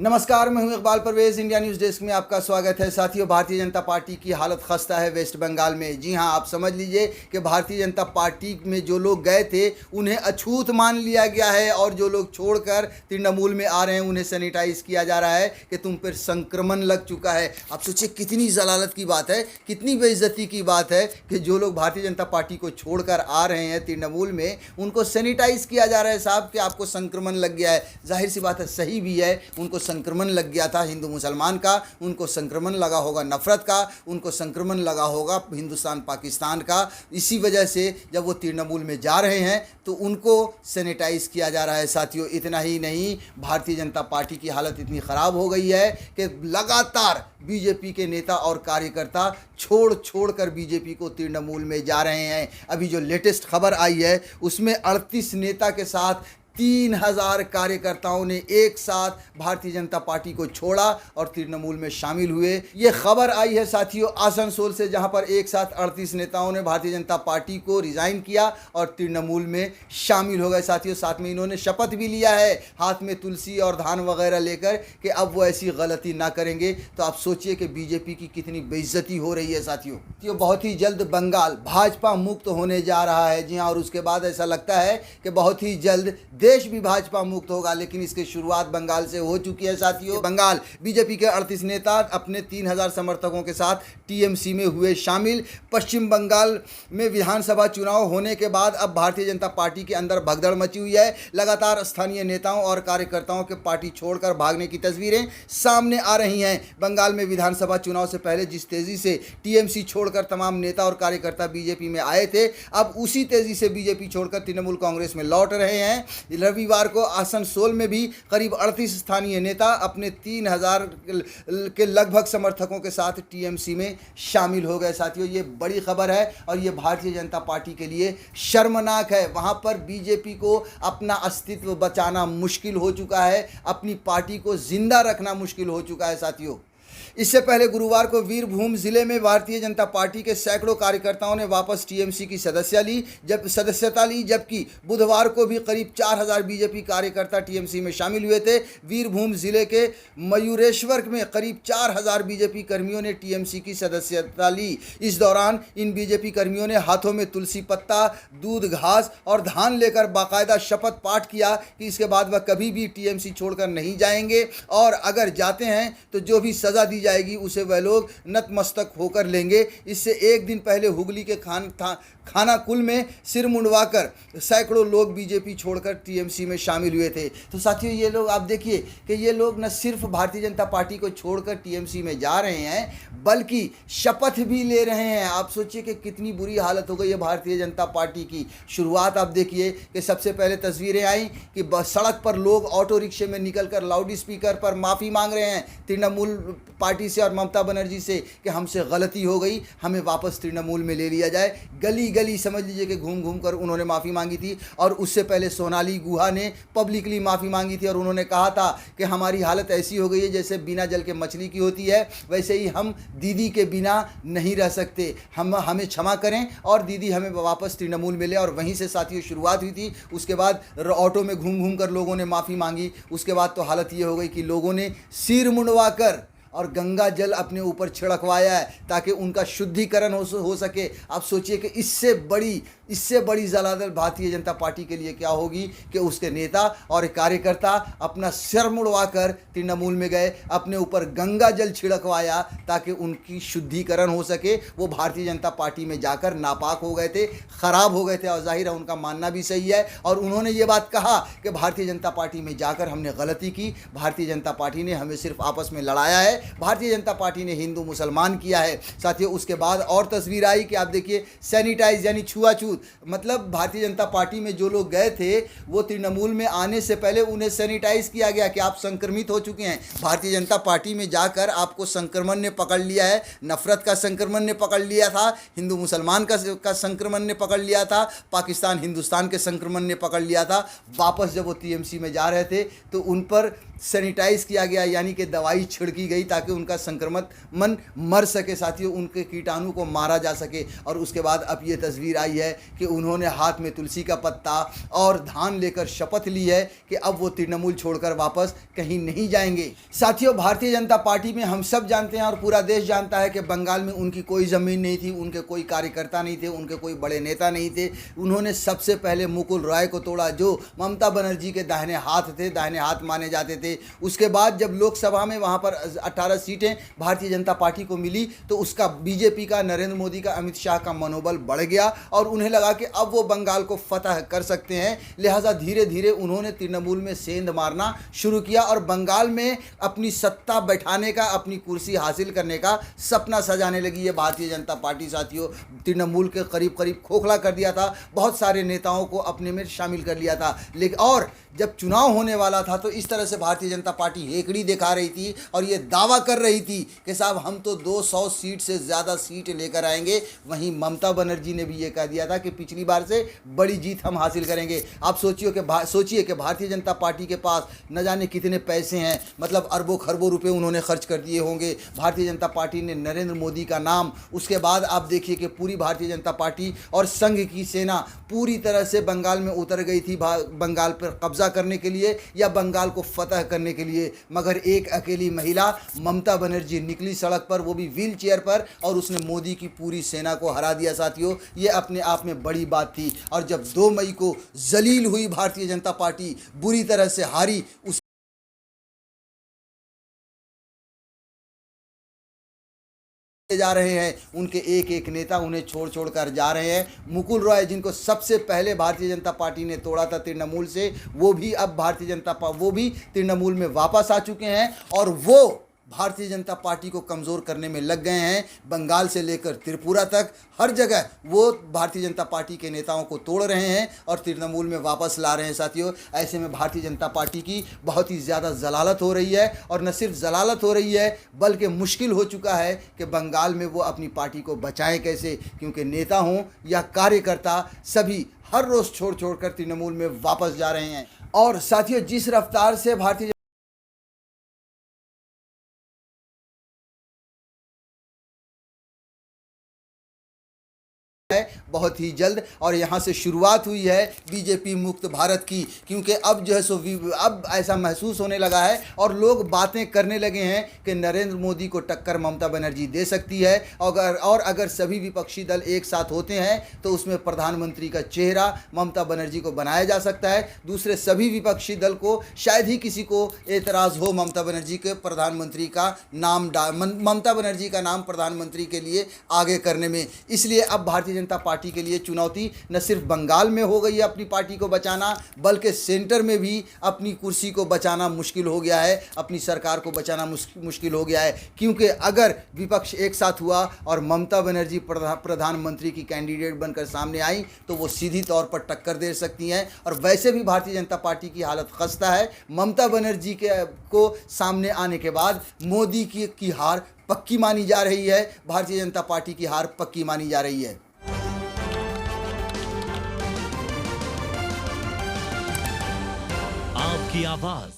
नमस्कार, मैं हूं Iqbal Parvez. India news desk में आपका स्वागत है। साथियों, भारतीय जनता पार्टी की हालत खस्ता है वेस्ट बंगाल में। जी हां, आप समझ लीजिए कि भारतीय जनता पार्टी में जो लोग गए थे उन्हें अछूत मान लिया गया है और जो लोग छोड़कर तृणमूल में आ रहे हैं उन्हें सैनिटाइज किया जा रहा है कि तुम पर संक्रमण लग चुका है। आप सोचिए कितनी जलालत की बात है, कितनी बेइज्जती की बात है कि जो लोग भारतीय जनता पार्टी को छोड़कर आ रहे हैं तृणमूल में उनको सैनिटाइज किया जा रहा है साहब कि आपको संक्रमण लग गया है। जाहिर सी बात है, सही भी है, उनको संक्रमण लग गया था हिंदू मुसलमान का, उनको संक्रमण लगा होगा नफरत का, उनको संक्रमण लगा होगा हिंदुस्तान पाकिस्तान का। इसी वजह से जब वो तृणमूल में जा रहे हैं तो उनको सैनिटाइज किया जा रहा है। साथियों, इतना ही नहीं, भारतीय जनता पार्टी की हालत इतनी ख़राब हो गई है कि लगातार बीजेपी के नेता और कार्यकर्ता छोड़ कर बीजेपी को तृणमूल में जा रहे हैं। अभी जो लेटेस्ट खबर आई है उसमें 38 नेता के साथ 3000 कार्यकर्ताओं ने एक साथ भारतीय जनता पार्टी को छोड़ा और तृणमूल में शामिल हुए। ये खबर आई है साथियों आसनसोल से, जहां पर एक साथ 38 नेताओं ने भारतीय जनता पार्टी को रिजाइन किया और तृणमूल में शामिल हो गए। साथियों, साथ में इन्होंने शपथ भी लिया है हाथ में तुलसी और धान वगैरह लेकर कि अब वो ऐसी गलती ना करेंगे। तो आप सोचिए कि बीजेपी की कितनी बेइज्जती हो रही है। साथियों, बहुत ही जल्द बंगाल भाजपा मुक्त होने जा रहा है। जी हाँ, और उसके बाद ऐसा लगता है कि बहुत ही जल्द देश भी भाजपा मुक्त होगा, लेकिन इसकी शुरुआत बंगाल से हो चुकी है। साथियों, बंगाल बीजेपी के 38 नेता अपने 3000 समर्थकों के साथ टीएमसी में हुए शामिल। पश्चिम बंगाल में विधानसभा चुनाव होने के बाद अब भारतीय जनता पार्टी के अंदर भगदड़ मची हुई है। लगातार स्थानीय नेताओं और कार्यकर्ताओं के पार्टी छोड़कर भागने की तस्वीरें सामने आ रही हैं। बंगाल में विधानसभा चुनाव से पहले जिस तेजी से टीएमसी छोड़कर तमाम नेता और कार्यकर्ता बीजेपी में आए थे, अब उसी तेजी से बीजेपी छोड़कर तृणमूल कांग्रेस में लौट रहे हैं। रविवार को आसनसोल में भी करीब 38 स्थानीय नेता अपने 3000 के लगभग समर्थकों के साथ टीएमसी में शामिल हो गए। साथियों, ये बड़ी खबर है और ये भारतीय जनता पार्टी के लिए शर्मनाक है। वहां पर बीजेपी को अपना अस्तित्व बचाना मुश्किल हो चुका है, अपनी पार्टी को जिंदा रखना मुश्किल हो चुका है। साथियों, इससे पहले गुरुवार को वीरभूम जिले में भारतीय जनता पार्टी के सैकड़ों कार्यकर्ताओं ने वापस टीएमसी की सदस्यता ली, जबकि बुधवार को भी करीब 4000 बीजेपी कार्यकर्ता टीएमसी में शामिल हुए थे। वीरभूम जिले के मयूरेश्वर में करीब 4000 बीजेपी कर्मियों ने टीएमसी की सदस्यता ली। इस दौरान इन बीजेपी कर्मियों ने हाथों में तुलसी पत्ता, दूध, घास और धान लेकर बाकायदा शपथ पाठ किया कि इसके बाद वह कभी भी टीएमसी छोड़कर नहीं जाएंगे और अगर जाते हैं तो जो भी सजा दी जाएगी उसे वह लोग नतमस्तक होकर लेंगे। इससे एक दिन पहले हुगली के खाना कुल में सिर मुंडवाकर सैकड़ों लोग बीजेपी छोड़कर टीएमसी में शामिल हुए थे। तो साथियों, ये लोग आप देखिए कि ये लोग न सिर्फ भारतीय जनता पार्टी को छोड़कर टीएमसी में जा रहे हैं बल्कि शपथ भी ले रहे हैं। आप सोचिए कि कितनी बुरी हालत हो गई है भारतीय जनता पार्टी की। शुरुआत आप देखिए कि सबसे पहले तस्वीरें आई कि सड़क पर लोग ऑटो रिक्शे में निकलकर लाउड स्पीकर पर माफ़ी मांग रहे हैं तृणमूल पार्टी से और ममता बनर्जी से कि हमसे गलती हो गई, हमें वापस तृणमूल में ले लिया जाए। गली गली समझ लीजिए कि घूम घूम कर उन्होंने माफ़ी मांगी थी। और उससे पहले सोनाली गुहा ने पब्लिकली माफ़ी मांगी थी और उन्होंने कहा था कि हमारी हालत ऐसी हो गई है जैसे बिना जल के मछली की होती है, वैसे ही हम दीदी के बिना नहीं रह सकते, हमें क्षमा करें और दीदी हमें वापस तृणमूल में ले। और वहीं से साथियों शुरुआत हुई थी। उसके बाद ऑटो में घूम घूम कर लोगों ने माफ़ी मांगी। उसके बाद तो हालत ये हो गई कि लोगों ने सिर मुंडवा कर और गंगा जल अपने ऊपर छिड़कवाया है ताकि उनका शुद्धिकरण हो सके। आप सोचिए कि इससे बड़ी जलालत भारतीय जनता पार्टी के लिए क्या होगी कि उसके नेता और कार्यकर्ता अपना सिर मुड़वा कर तृणमूल में गए, अपने ऊपर गंगा जल छिड़कवाया ताकि उनकी शुद्धिकरण हो सके। वो भारतीय जनता पार्टी में जाकर नापाक हो गए थे, ख़राब हो गए थे और जाहिर है उनका मानना भी सही है। और उन्होंने ये बात कहा कि भारतीय जनता पार्टी में जाकर हमने गलती की, भारतीय जनता पार्टी ने हमें सिर्फ आपस में लड़ाया है, भारतीय जनता पार्टी ने हिंदू मुसलमान किया है। साथियों, उसके बाद और तस्वीर आई कि आप देखिए सैनिटाइज यानी छुआछूत, मतलब भारतीय जनता पार्टी में जो लोग गए थे वो तृणमूल में आने से पहले उन्हें सैनिटाइज किया गया कि आप संक्रमित हो चुके हैं। भारतीय जनता पार्टी में जाकर आपको संक्रमण ने पकड़ लिया है, नफरत का संक्रमण ने पकड़ लिया था, हिंदू मुसलमान का संक्रमण ने पकड़ लिया था, पाकिस्तान हिंदुस्तान के संक्रमण ने पकड़ लिया था। वापस जब वो टीएमसी में जा रहे थे तो उन पर सैनिटाइज किया गया, यानी कि दवाई छिड़की गई ताकि उनका संक्रमित मन मर सके साथियों, उनके कीटाणु को मारा जा सके। और उसके बाद अब ये तस्वीर आई है कि उन्होंने हाथ में तुलसी का पत्ता और धान लेकर शपथ ली है कि अब वो तृणमूल छोड़कर वापस कहीं नहीं जाएंगे। साथियों, भारतीय जनता पार्टी में हम सब जानते हैं और पूरा देश जानता है कि बंगाल में उनकी कोई ज़मीन नहीं थी, उनके कोई कार्यकर्ता नहीं थे, उनके कोई बड़े नेता नहीं थे। उन्होंने सबसे पहले मुकुल रॉय को तोड़ा जो ममता बनर्जी के दाहिने हाथ थे, दाहिने हाथ माने जाते थे। उसके बाद जब लोकसभा में वहाँ पर 18 सीटें भारतीय जनता पार्टी को मिली तो उसका बीजेपी का, नरेंद्र मोदी का, अमित शाह का मनोबल बढ़ गया और उन्हें लगा कि अब वो बंगाल को फतह कर सकते हैं। लिहाजा धीरे धीरे उन्होंने तृणमूल में सेंध मारना शुरू किया और बंगाल में अपनी सत्ता बैठाने का, अपनी कुर्सी हासिल करने का सपना सजाने लगी है भारतीय जनता पार्टी। साथियों, तृणमूल के करीब करीब खोखला कर दिया था, बहुत सारे नेताओं को अपने में शामिल कर लिया था। लेकिन और जब चुनाव होने वाला था तो इस तरह से भारतीय जनता पार्टी हेकड़ी दिखा रही थी और ये दावा कर रही थी कि साहब हम तो 200 सीट से ज़्यादा सीट लेकर आएंगे। वहीं ममता बनर्जी ने भी ये कह दिया था कि पिछली बार से बड़ी जीत हम हासिल करेंगे। आप सोचिए कि भारतीय जनता पार्टी के पास न जाने कितने पैसे हैं, मतलब अरबों खरबों रुपए उन्होंने खर्च कर दिए होंगे। भारतीय जनता पार्टी ने नरेंद्र मोदी का नाम, उसके बाद आप देखिए कि पूरी भारतीय जनता पार्टी और संघ की सेना पूरी तरह से बंगाल में उतर गई थी बंगाल पर कब्जा करने के लिए या बंगाल को फतह करने के लिए। मगर एक अकेली महिला ममता बनर्जी निकली सड़क पर, वो भी व्हील चेयर पर, और उसने मोदी की पूरी सेना को हरा दिया। साथियों, ये अपने आप में बड़ी बात थी। और जब 2 मई को जलील हुई भारतीय जनता पार्टी, बुरी तरह से हारी, उस जा रहे हैं उनके एक एक नेता उन्हें छोड़ छोड़ कर जा रहे हैं। मुकुल रॉय जिनको सबसे पहले भारतीय जनता पार्टी ने तोड़ा था तृणमूल से, वो भी अब वो भी तृणमूल में वापस आ चुके हैं और वो भारतीय जनता पार्टी को कमज़ोर करने में लग गए हैं। बंगाल से लेकर त्रिपुरा तक हर जगह वो भारतीय जनता पार्टी के नेताओं को तोड़ रहे हैं और तृणमूल में वापस ला रहे हैं। साथियों, ऐसे में भारतीय जनता पार्टी की बहुत ही ज़्यादा जलालत हो रही है और न सिर्फ जलालत हो रही है बल्कि मुश्किल हो चुका है कि बंगाल में वो अपनी पार्टी को बचाएं कैसे, क्योंकि नेता हों या कार्यकर्ता सभी हर रोज़ छोड़ छोड़ कर तृणमूल में वापस जा रहे हैं। और साथियों, जिस रफ्तार से भारतीय बहुत ही जल्द और यहाँ से शुरुआत हुई है बीजेपी मुक्त भारत की, क्योंकि अब जो है सो अब ऐसा महसूस होने लगा है और लोग बातें करने लगे हैं कि नरेंद्र मोदी को टक्कर ममता बनर्जी दे सकती है। अगर सभी विपक्षी दल एक साथ होते हैं तो उसमें प्रधानमंत्री का चेहरा ममता बनर्जी को बनाया जा सकता है। दूसरे सभी विपक्षी दल को शायद ही किसी को एतराज़ हो ममता बनर्जी के ममता बनर्जी का नाम प्रधानमंत्री के लिए आगे करने में। इसलिए अब भारतीय जनता पार्टी के लिए चुनौती न सिर्फ बंगाल में हो गई है अपनी पार्टी को बचाना, बल्कि सेंटर में भी अपनी कुर्सी को बचाना मुश्किल हो गया है, अपनी सरकार को बचाना मुश्किल हो गया है। क्योंकि अगर विपक्ष एक साथ हुआ और ममता बनर्जी प्रधानमंत्री की कैंडिडेट बनकर सामने आई तो वो सीधी तौर पर टक्कर दे सकती हैं। और वैसे भी भारतीय जनता पार्टी की हालत खस्ता है। ममता बनर्जी को सामने आने के बाद मोदी की हार पक्की मानी जा रही है, भारतीय जनता पार्टी की हार पक्की मानी जा रही है। आपकी आवाज